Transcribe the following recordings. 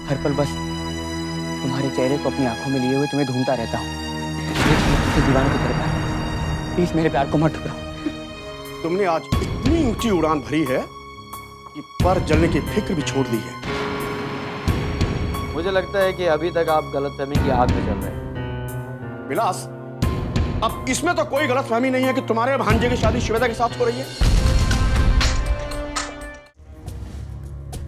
हर पल बस तुम्हारे चेहरे को अपनी आंखों में लिए हुए तुम्हें ढूंढता रहता हूँ। दीवानों की तरह प्यार, प्लीज मेरे प्यार को मत ठुकराओ। तुमने आज इतनी ऊंची उड़ान भरी है कि पर जलने की फिक्र भी छोड़ दी है। मुझे लगता है कि अभी तक आप गलतफहमी की आग में चल रहे हैं। विलास, अब इसमें तो कोई गलतफहमी नहीं है कि तुम्हारे भांजे की शादी श्वेता के साथ हो रही है।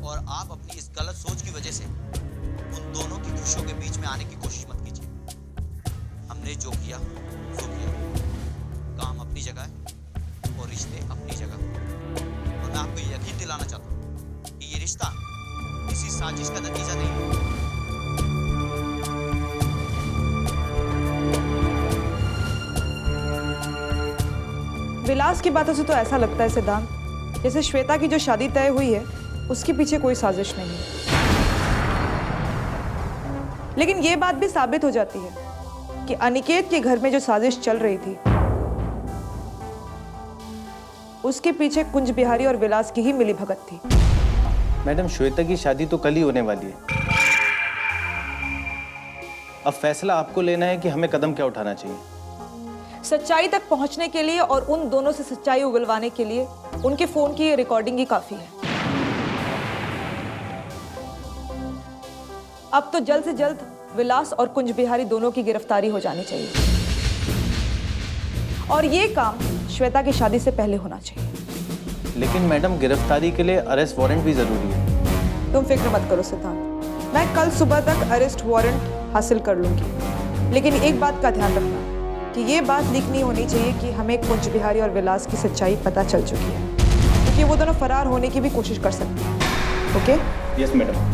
और आप अपनी इस गलत सोच की वजह से उन दोनों की खुशियों के बीच में आने की कोशिश मत कीजिए। हमने जो किया सो किया। काम अपनी जगह है और रिश्ते अपनी जगह। और मैं आपको यकीन दिलाना चाहता हूँ कि ये रिश्ता किसी साजिश का नतीजा नहीं है। विलास की बातों से तो ऐसा लगता है सिद्धांत जैसे श्वेता की जो शादी तय हुई है उसके पीछे कोई साजिश नहीं है। लेकिन ये बात भी साबित हो जाती है कि अनिकेत के घर में जो साजिश चल रही थी उसके पीछे कुंज बिहारी और विलास की ही मिलीभगत थी। मैडम, श्वेता की शादी तो कल ही होने वाली है। अब फैसला आपको लेना है कि हमें कदम क्या उठाना चाहिए। सच्चाई तक पहुंचने के लिए और उन दोनों से सच्चाई उगलवाने के लिए उनके फोन की ये रिकॉर्डिंग ही काफी है। अब तो जल्द से जल्द विलास और कुंज बिहारी दोनों की गिरफ्तारी हो जानी चाहिए और ये काम श्वेता की शादी से पहले होना चाहिए। लेकिन मैडम, गिरफ्तारी के लिए अरेस्ट वारंट भी जरूरी है। तुम फिक्र मत करो सिद्धांत, मैं कल सुबह तक अरेस्ट वारंट हासिल कर लूंगी। लेकिन एक बात का ध्यान रखना कि ये बात लीक नहीं होनी चाहिए कि हमें कुंज बिहारी और विलास की सच्चाई पता चल चुकी है, क्योंकि वो दोनों फरार होने की भी कोशिश कर सकते हैं। ओके? Yes madam.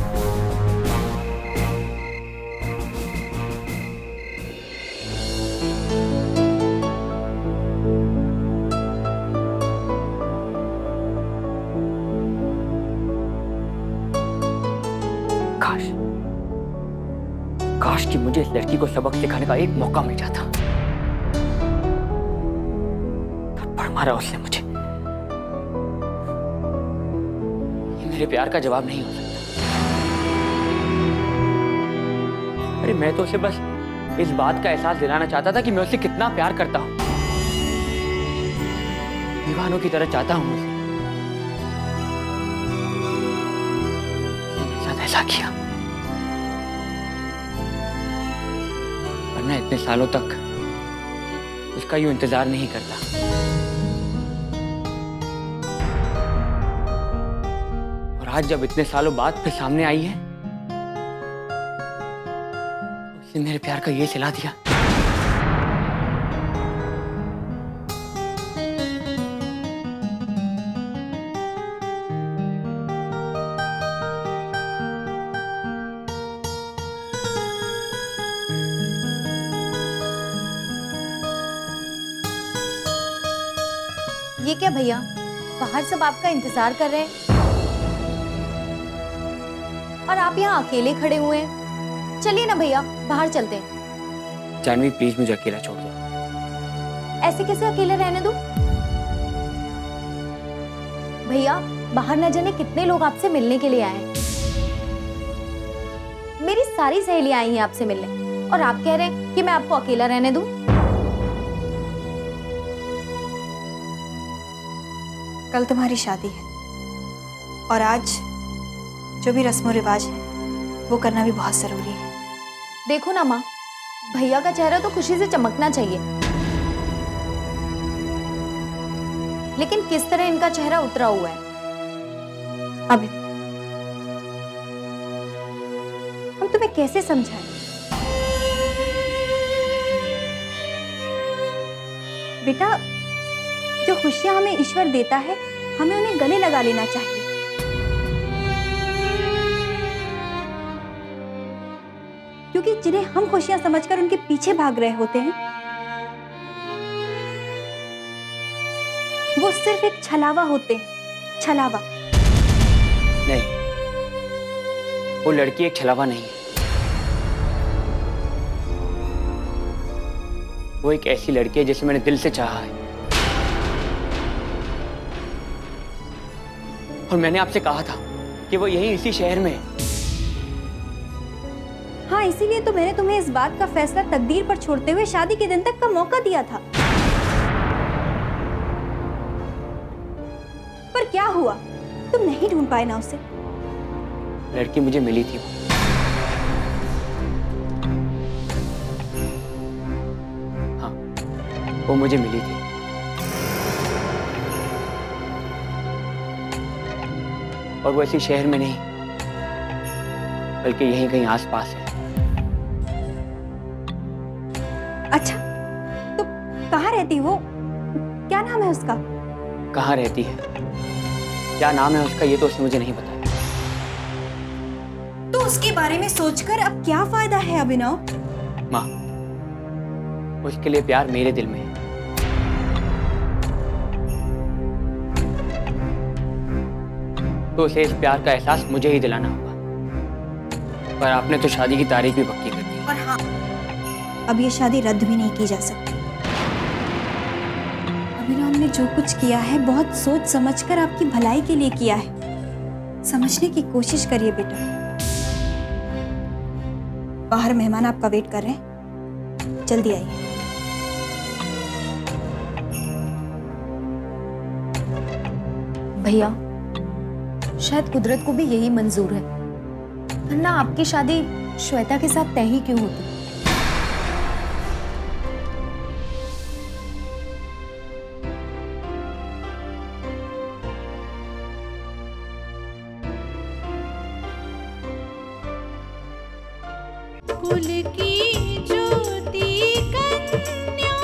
काश कि मुझे इस लड़की को सबक सिखाने का एक मौका मिल जाता। थप्पड़ मारा उसने मुझे। ये मेरे प्यार का जवाब नहीं हो सकता। अरे मैं तो उसे बस इस बात का एहसास दिलाना चाहता था कि मैं उससे कितना प्यार करता हूं। दीवानों की तरह चाहता हूं उसे। मेरे साथ ऐसा किया। मैं इतने सालों तक उसका यूं इंतजार नहीं करता। और आज जब इतने सालों बाद फिर सामने आई है, उसने मेरे प्यार का ये सिला दिया। ये क्या भैया, बाहर सब आपका इंतजार कर रहे हैं और आप यहाँ अकेले खड़े हुए हैं। चलिए ना भैया, बाहर चलते हैं। जानवी, प्लीज मुझे अकेला छोड़ दो। ऐसे कैसे अकेले रहने दूं? भैया, बाहर न जाने कितने लोग आपसे मिलने के लिए आए हैं। मेरी सारी सहेलियां आई हैं आपसे मिलने और आप कह रहे हैं कि मैं आपको अकेला रहने दूं? कल तुम्हारी शादी है और आज जो भी रस्म रिवाज है वो करना भी बहुत जरूरी है। देखो ना माँ, भैया का चेहरा तो खुशी से चमकना चाहिए, लेकिन किस तरह इनका चेहरा उतरा हुआ है। अभी हम तुम्हें कैसे समझाएं? बेटा, जो खुशियां हमें ईश्वर देता है हमें उन्हें गले लगा लेना चाहिए। क्योंकि जिन्हें हम खुशियां समझकर उनके पीछे भाग रहे होते हैं वो सिर्फ एक छलावा होते हैं। छलावा नहीं, वो लड़की एक छलावा नहीं है। वो एक ऐसी लड़की है जिसे मैंने दिल से चाहा है। और मैंने आपसे कहा था कि वो यहीं इसी शहर में है। हाँ, इसीलिए तो मैंने तुम्हें इस बात का फैसला तकदीर पर छोड़ते हुए शादी के दिन तक का मौका दिया था। पर क्या हुआ, तुम नहीं ढूंढ पाए ना उसे? लड़की मुझे मिली थी, हाँ, वो मुझे मिली थी। और वो ऐसी शहर में नहीं, बल्कि यहीं कहीं आसपास है। अच्छा, तो कहाँ रहती वो? क्या नाम है उसका? कहाँ रहती है, क्या नाम है उसका, ये तो उसने मुझे नहीं बताया। तो उसके बारे में सोचकर अब क्या फायदा है अभिनव? माँ, उसके लिए प्यार मेरे दिल में है। तो उसे इस प्यार का एहसास मुझे ही दिलाना होगा। पर आपने तो शादी की तारीख भी पक्की कर दी। और हाँ, अब ये शादी रद्द भी नहीं की जा सकती। अभिनव ने जो कुछ किया है बहुत सोच समझकर आपकी भलाई के लिए किया है। समझने की कोशिश करिए बेटा। बाहर मेहमान आपका वेट कर रहे हैं, जल्दी आइए। भैया, शायद कुदरत को भी यही मंजूर है, वरना आपकी शादी श्वेता के साथ तय ही क्यों होती। कुल की ज्योति कन्या।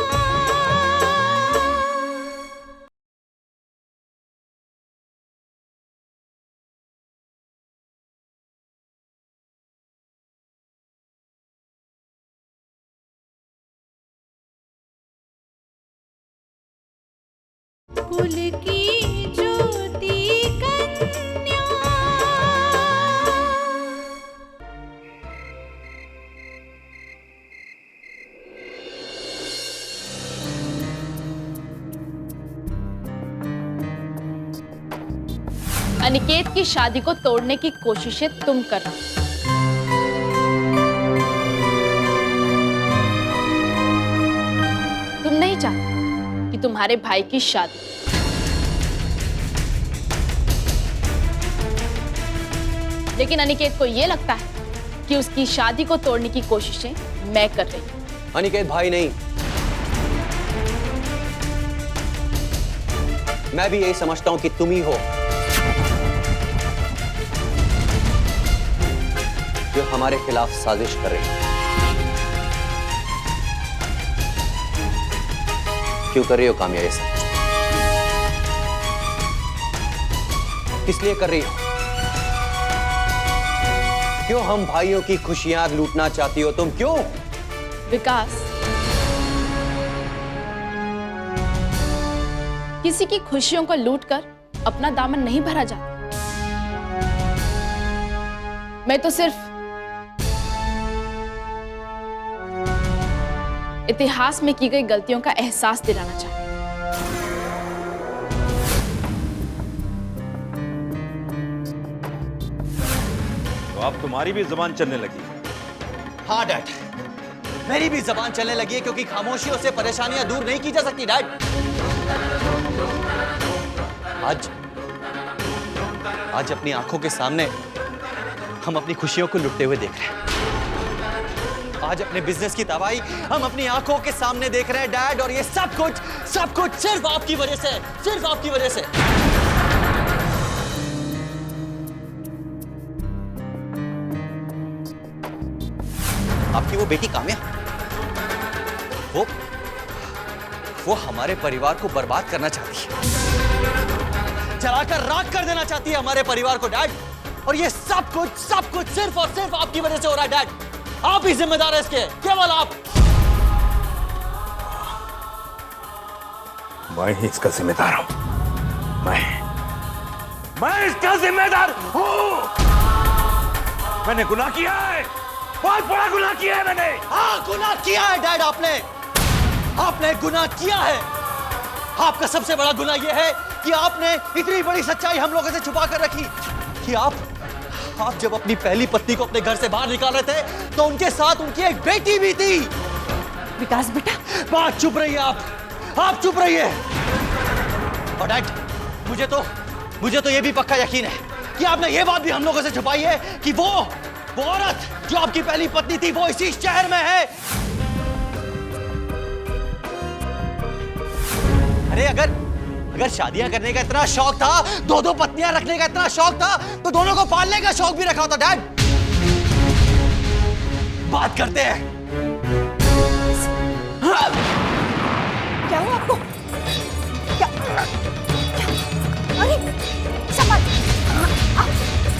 कुल की ज्योति कन्या। अनिकेत की शादी को तोड़ने की कोशिशें तुम करना। तुम नहीं चाहते कि तुम्हारे भाई की शादी लेकिन अनिकेत को यह लगता है कि उसकी शादी को तोड़ने की कोशिशें मैं कर रही हूं। अनिकेत भाई नहीं, मैं भी यही समझता हूं कि तुम ही हो जो हमारे खिलाफ साजिश कर रही हो। क्यों कर रही हो कामया ये सब? किस लिए कर रही हो? क्यों हम भाइयों की खुशियां लूटना चाहती हो तुम? क्यों? विकास, किसी की खुशियों को लूटकर अपना दामन नहीं भरा जाता। मैं तो सिर्फ इतिहास में की गई गलतियों का एहसास दिलाना चाहती हूं। तो अब तुम्हारी भी जुबान चलने लगी? हाँ डैड, मेरी भी जुबान चलने लगी है, क्योंकि खामोशियों से परेशानियां दूर नहीं की जा सकती डैड। आज अपनी आंखों के सामने हम अपनी खुशियों को लुटते हुए देख रहे हैं। आज अपने बिजनेस की तबाही हम अपनी आंखों के सामने देख रहे हैं डैड, और ये सब कुछ सिर्फ आपकी वजह से, सिर्फ आपकी वजह से। आपकी वो बेटी काम्या, वो हमारे परिवार को बर्बाद करना चाहती है, जलाकर राख कर देना चाहती है हमारे परिवार को डैड। और ये सब कुछ सिर्फ और सिर्फ आपकी वजह से हो रहा है डैड। आप ही जिम्मेदार है इसके, केवल आप। मैं ही इसका जिम्मेदार हूं। मैं इसका जिम्मेदार हूं। मैंने गुनाह किया है, बहुत बड़ा गुनाह किया है मैंने। हाँ, गुनाह किया है डैड, आपने गुनाह किया है। आपका सबसे बड़ा गुनाह यह है कि आपने इतनी बड़ी सच्चाई हम लोगों से छुपा कर रखी कि आप जब अपनी पहली पत्नी को अपने घर से बाहर निकाल रहे थे तो उनके साथ उनकी एक बेटी भी थी। विकास बेटा, बात चुप रहिए आप चुप रहिए। और डैड, मुझे तो ये भी पक्का यकीन है कि आपने ये बात भी हम लोगों से छुपाई है कि वो औरत जो आपकी पहली पत्नी थी वो इसी शहर में है। अरे अगर शादियां करने का इतना शौक था, दो पत्नियां रखने का इतना शौक था, तो दोनों को पालने का शौक भी रखा होता। डैड, बात करते हैं। क्या हुआ आपको? क्या? अरे संभाल,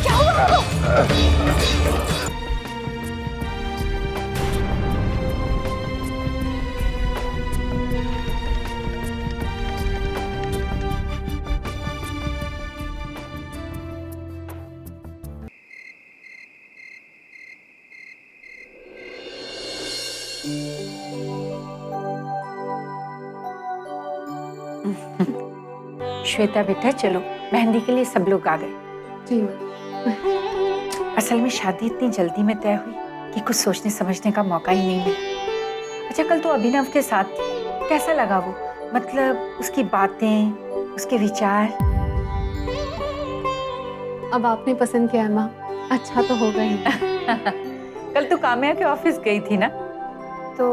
क्या हुआ आपको? श्वेता बेटा, चलो मेहंदी के लिए सब लोग आ गए। जी। असल में शादी इतनी जल्दी में तय हुई कि कुछ सोचने समझने का मौका ही नहीं मिला। अच्छा, कल तो अभिनव के साथ थी, कैसा लगा वो? मतलब उसकी बातें, उसके विचार। अब आपने पसंद किया है माँ, अच्छा तो होगा ही। कल तो काम्या के ऑफिस गई थी ना, तो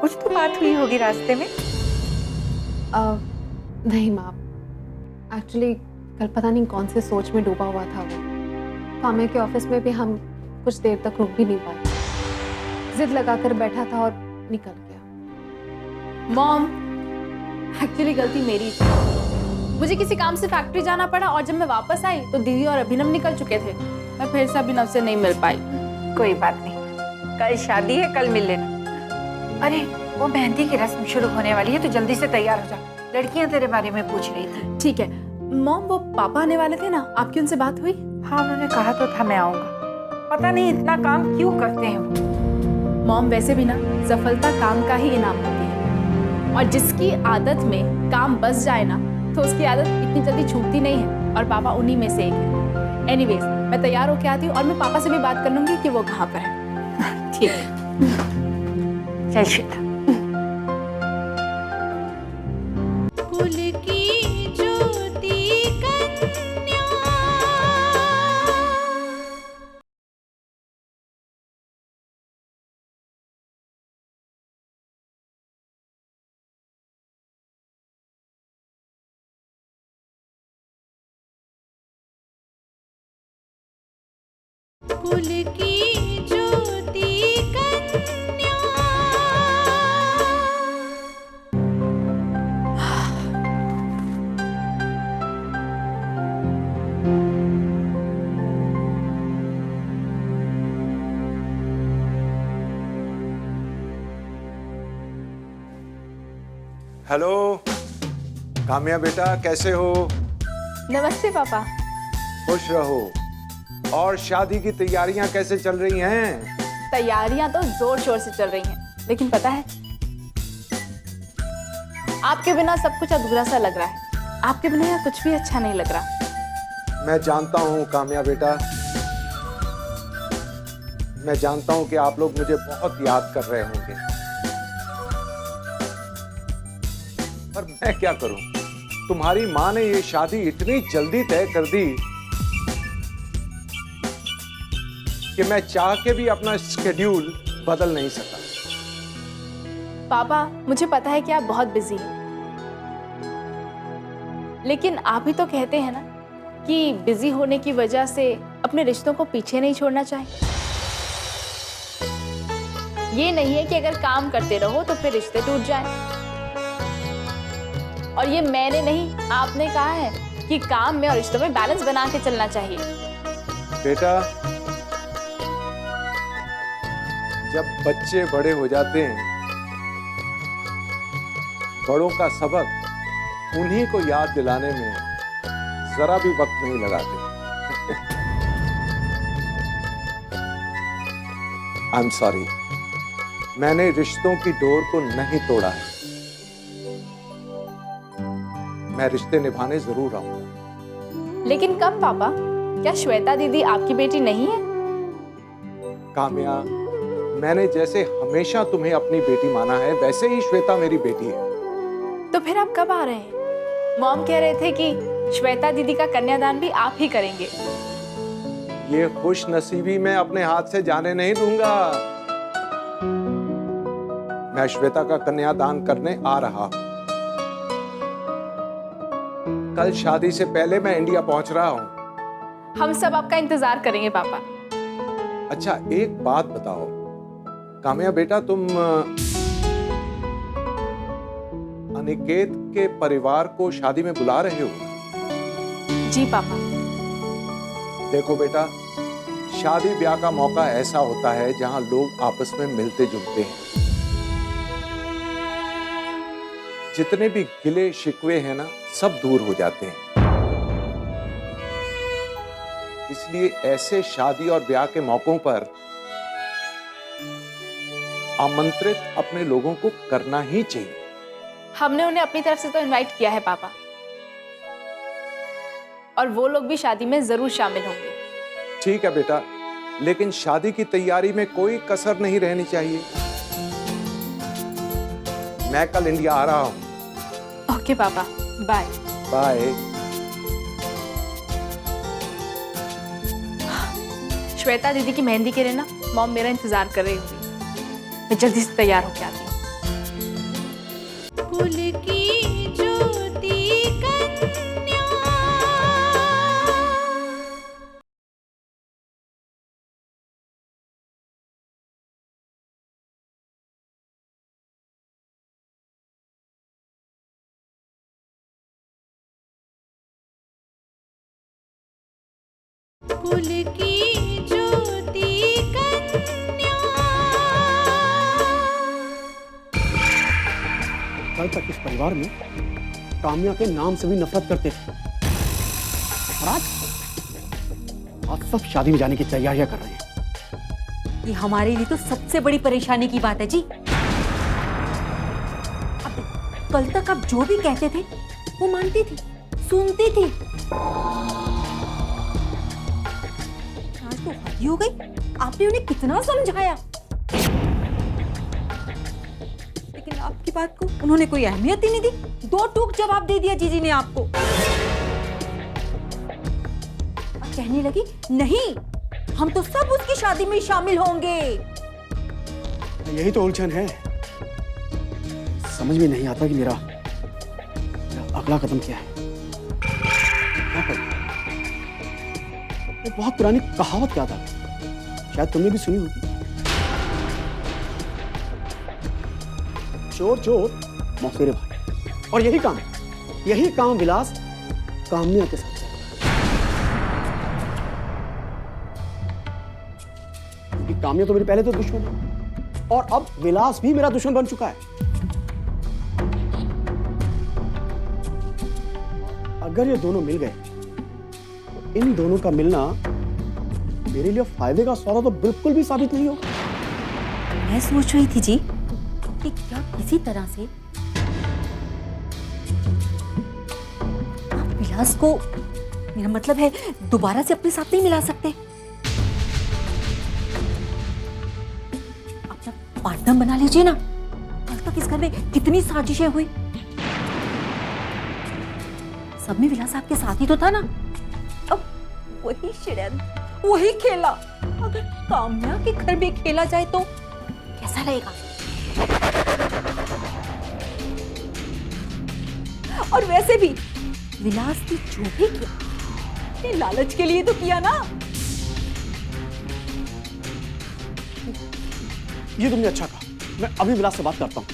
कुछ तो बात हुई होगी रास्ते में। नहीं माँ, एक्चुअली कल पता नहीं कौन से सोच में डूबा हुआ था वो। काम्या के ऑफिस में भी हम कुछ देर तक रुक भी नहीं पाए, जिद लगाकर बैठा था और निकल गया। मॉम, एक्चुअली गलती मेरी थी। मुझे किसी काम से फैक्ट्री जाना पड़ा और जब मैं वापस आई तो दीदी और अभिनव निकल चुके थे। मैं फिर से अभिनव से नहीं मिल पाई। कोई बात नहीं, कल शादी है, कल मिल लेना। अरे वो मेहंदी की रस्म शुरू होने वाली है, तो जल्दी से तैयार हो जा। लड़कियां तेरे बारे में पूछ रही थी। ठीक है मॉम, वो पापा आने वाले थे ना, आपकी उनसे बात हुई? हाँ, उन्होंने कहा तो था मैं आऊंगा। पता नहीं इतना काम क्यों करते हैं वो। मॉम, वैसे भी ना सफलता काम का ही इनाम होती है, और जिसकी आदत में काम बस जाए ना तो उसकी आदत इतनी जल्दी छूटती नहीं है, और पापा उन्हीं में से एक है। एनीवेज, मैं तैयार होके आती हूँ और मैं पापा से भी बात कर लूंगी कि वो कहाँ पर है। ठीक है, चल श्वेता। कुल की ज्योति कन्या। कुल की ज्योति कन्या। हेलो काम्या बेटा, कैसे हो? नमस्ते पापा। खुश रहो। और शादी की तैयारियां कैसे चल रही हैं? तैयारियां तो जोर शोर से चल रही हैं, लेकिन पता है आपके बिना सब कुछ अधूरा सा लग रहा है। आपके बिना यहाँ कुछ भी अच्छा नहीं लग रहा। मैं जानता हूँ काम्या बेटा, मैं जानता हूँ कि आप लोग मुझे बहुत याद कर रहे होंगे, पर मैं क्या करूं? तुम्हारी माँ ने ये शादी इतनी जल्दी तय कर दी कि मैं चाह के भी अपना स्केड्यूल बदल नहीं सका। पापा, मुझे पता है कि आप बहुत बिजी हैं, लेकिन आप ही तो कहते हैं ना कि बिजी होने की वजह से अपने रिश्तों को पीछे नहीं छोड़ना चाहिए। ये नहीं है कि अगर काम करते रहो तो फिर रिश्ते टूट जाएं। और ये मैंने नहीं, आपने कहा है कि काम में और रिश्तों में बैलेंस बना के चलना चाहिए। बेटा, जब बच्चे बड़े हो जाते हैं, बड़ों का सबक उन्हीं को याद दिलाने में जरा भी वक्त नहीं लगाते। आई एम सॉरी, मैंने रिश्तों की डोर को नहीं तोड़ा है। मैं रिश्ते निभाने जरूर आऊंगा। लेकिन कब पापा? क्या श्वेता दीदी आपकी बेटी नहीं है? काम्या, मैंने जैसे हमेशा तुम्हें अपनी बेटी माना है, वैसे ही श्वेता मेरी बेटी है। तो फिर आप कब आ रहे हैं? मॉम कह रहे थे कि श्वेता दीदी का कन्यादान भी आप ही करेंगे। ये खुश नसीबी मैं अपने हाथ से जाने नहीं दूंगा। मैं श्वेता का कन्यादान करने आ रहा हूं। कल शादी से पहले मैं इंडिया पहुंच रहा हूं। हम सब आपका इंतजार करेंगे पापा। अच्छा, एक बात बताओ काम्या बेटा, तुम अनिकेत के परिवार को शादी में बुला रहे हो? जी पापा। देखो बेटा, शादी ब्याह का मौका ऐसा होता है जहां लोग आपस में मिलते जुलते हैं। जितने भी गिले शिकवे हैं ना, सब दूर हो जाते हैं। इसलिए ऐसे शादी और ब्याह के मौकों पर आमंत्रित अपने लोगों को करना ही चाहिए। हमने उन्हें अपनी तरफ से तो इनवाइट किया है पापा, और वो लोग भी शादी में जरूर शामिल होंगे। ठीक है बेटा, लेकिन शादी की तैयारी में कोई कसर नहीं रहनी चाहिए। मैं कल इंडिया आ रहा हूं। ओके पापा, बाय। बाय। श्वेता दीदी की मेहंदी के लिए ना मॉम मेरा इंतजार कर रही होगी। मैं जल्दी से तैयार होके आती हूँ। कुल की ज्योति कन्या। कुल की ज्योति कन्या। कल तक इस परिवार में काम्या के नाम से भी नफरत करते थे, और आज सब शादी में जाने की तैयारियां कर रहे हैं। ये हमारे लिए तो सबसे बड़ी परेशानी की बात है जी। अब कल तक आप जो भी कहते थे वो मानती थी, सुनती थी। आज तो हद हो गई। आपने उन्हें कितना समझाया, लेकिन आपकी बात को उन्होंने कोई अहमियत ही नहीं दी। दो टूक जवाब दे दिया जीजी ने आपको। और कहने लगी नहीं, हम तो सब उसकी शादी में शामिल होंगे। यही तो उलझन है। समझ में नहीं आता कि मेरा अगला कदम क्या है। क्या करूं? एक बहुत पुरानी कहावत याद आ गई, शायद तुमने भी सुनी होगी। चोर चोर मौसेरे भाई। और यही काम विलास काम्या के साथ। क्योंकि काम्या तो मेरी पहले तो दुश्मन है, और अब विलास भी मेरा दुश्मन बन चुका है। अगर ये दोनों मिल गए तो इन दोनों का मिलना मेरे लिए फायदे का सौदा तो बिल्कुल भी साबित नहीं होगा। मैं सोच रही थी जी कि क्या किसी तरह से आप विलास को, मेरा मतलब है, दोबारा से अपने साथ नहीं मिला सकते। अपना पार्टनर बना लीजिए ना। कल तक इस घर में कितनी साजिशें हुई, सब में विलास आपके साथ ही तो था ना। अब वही षड्यंत्र, वही खेला अगर काम्या के घर में खेला जाए तो कैसा लगेगा? और वैसे भी विलास ने जो भी किया, ये लालच के लिए तो किया ना। ये तुमने अच्छा कहा। मैं अभी विलास से बात करता हूं।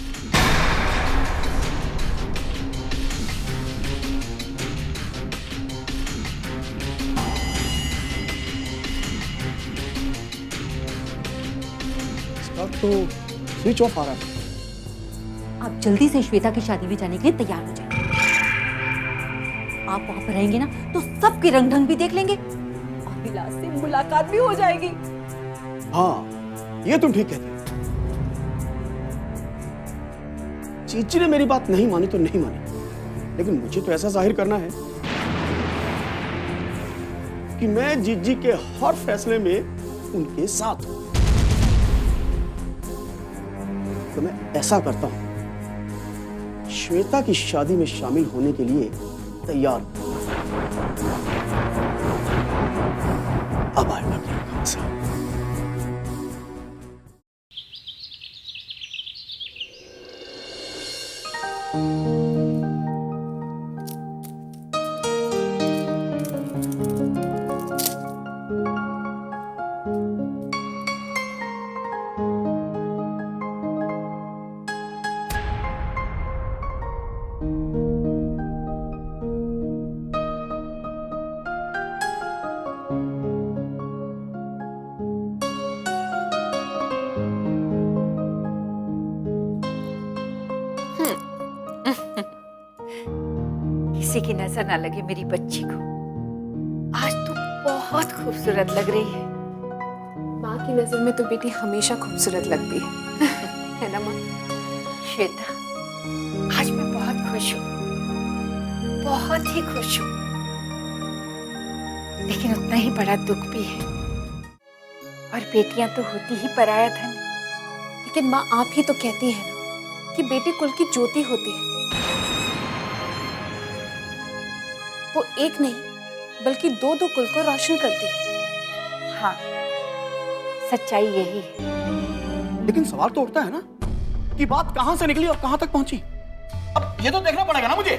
तो स्विच ऑफ आ रहा है। आप जल्दी से श्वेता की शादी में जाने के लिए तैयार हो जाइए। आप वहां पर रहेंगे ना तो सबके रंग ढंग भी देख लेंगे और विलास से मुलाकात भी हो जाएगी। हाँ, ये तुम ठीक कहती हो। चीची ने मेरी बात नहीं मानी तो नहीं मानी, लेकिन मुझे तो ऐसा जाहिर करना है कि मैं जीजी के हर फैसले में उनके साथ हूं। तो मैं ऐसा करता हूं, श्वेता की शादी में शामिल होने के लिए तैयार हूं। अब आएगा क्या खान साहब। किसी की नजर ना लगे मेरी बच्ची को। आज तू बहुत खूबसूरत लग रही है। माँ की नजर में तो बेटी हमेशा खूबसूरत लगती है ना माँ? श्वेता, आज मैं बहुत खुश हूँ, बहुत ही खुश हूँ, लेकिन उतना ही बड़ा दुख भी है। और बेटियां तो होती ही पराया धन। लेकिन माँ आप ही तो कहती है ना कि बेटी कुल की ज्योति होती है। वो एक नहीं बल्कि दो दो कुल को रोशन करती है। हाँ, सच्चाई यही है। लेकिन सवाल तो उठता है ना कि बात कहां से निकली और कहां तक पहुंची। अब ये तो देखना पड़ेगा ना मुझे।